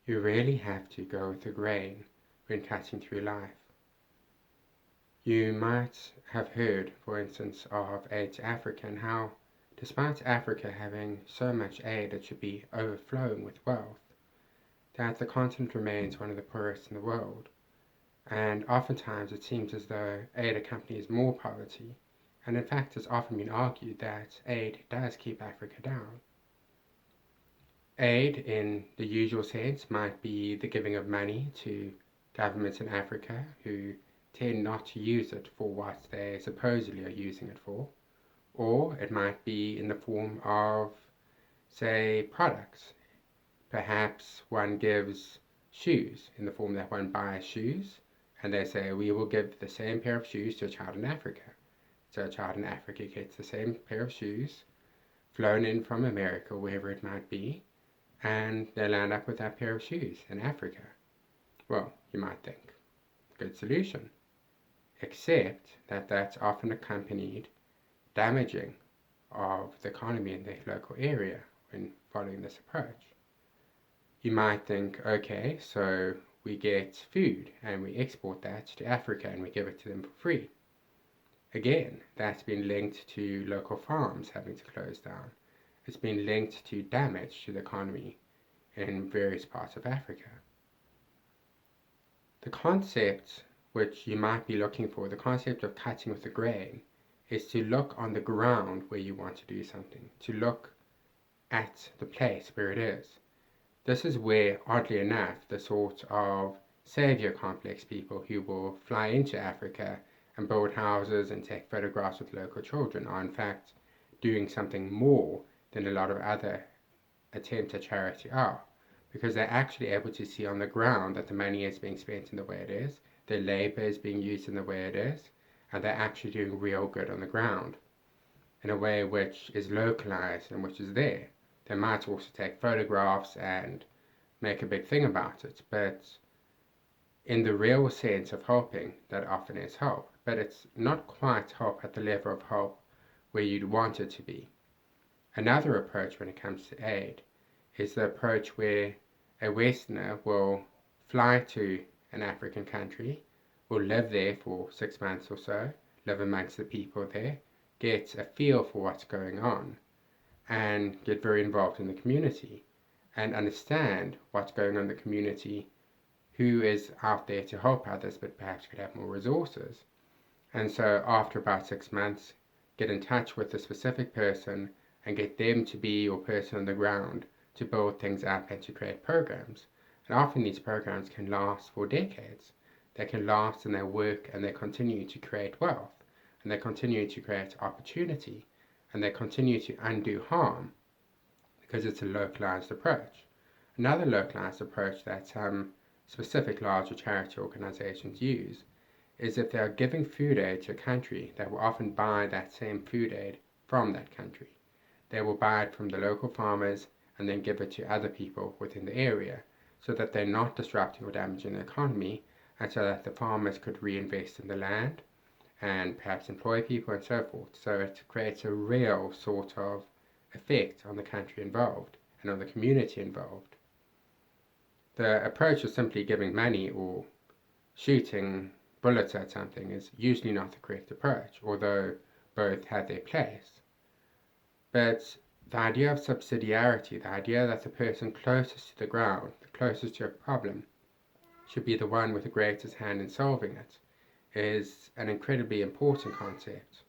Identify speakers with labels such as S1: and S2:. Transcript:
S1: You really have to go with the grain when cutting through life. You might have heard, for instance, of aid to Africa and how, despite Africa having so much aid it should be overflowing with wealth, that the continent remains one of the poorest in the world. And oftentimes it seems as though aid accompanies more poverty, and in fact it's often been argued that aid does keep Africa down. Aid, in the usual sense, might be the giving of money to governments in Africa who tend not to use it for what they supposedly are using it for, or it might be in the form of, say, products. Perhaps one gives shoes in the form that one buys shoes, and they say, we will give the same pair of shoes to a child in Africa. So a child in Africa gets the same pair of shoes, flown in from America, wherever it might be, and they land up with that pair of shoes in Africa. Well, you might think, good solution. Except that that's often accompanied damaging of the economy in the local area when following this approach. You might think, okay, so we get food and we export that to Africa and we give it to them for free. Again, that's been linked to local farms having to close down. It's been linked to damage to the economy in various parts of Africa. The concept which you might be looking for, the concept of cutting with the grain, is to look on the ground where you want to do something, to look at the place where it is. This is where, oddly enough, the sort of savior complex people who will fly into Africa and build houses and take photographs with local children are in fact doing something more than a lot of other attempts at charity are, because they're actually able to see on the ground that the money is being spent in the way it is, their labor is being used in the way it is, and they're actually doing real good on the ground in a way which is localized and which is there. They might also take photographs and make a big thing about it, but in the real sense of helping, that often is help, but it's not quite help at the level of help where you'd want it to be. Another approach when it comes to aid is the approach where a Westerner will fly to an African country, will live there for 6 months or so, live amongst the people there, get a feel for what's going on, and get very involved in the community, and understand what's going on in the community, who is out there to help others but perhaps could have more resources. And so after about 6 months, get in touch with a specific person and get them to be your person on the ground to build things up and to create programs. And often these programs can last for decades. They can last and they work and they continue to create wealth and they continue to create opportunity and they continue to undo harm because it's a localized approach. Another localized approach that some specific larger charity organizations use is if they are giving food aid to a country, they will often buy that same food aid from that country. They will buy it from the local farmers and then give it to other people within the area so that they're not disrupting or damaging the economy, and so that the farmers could reinvest in the land and perhaps employ people and so forth. So it creates a real sort of effect on the country involved and on the community involved. The approach of simply giving money or shooting bullets at something is usually not the correct approach, although both have their place. But the idea of subsidiarity, the idea that the person closest to the ground, the closest to a problem, should be the one with the greatest hand in solving it, is an incredibly important concept.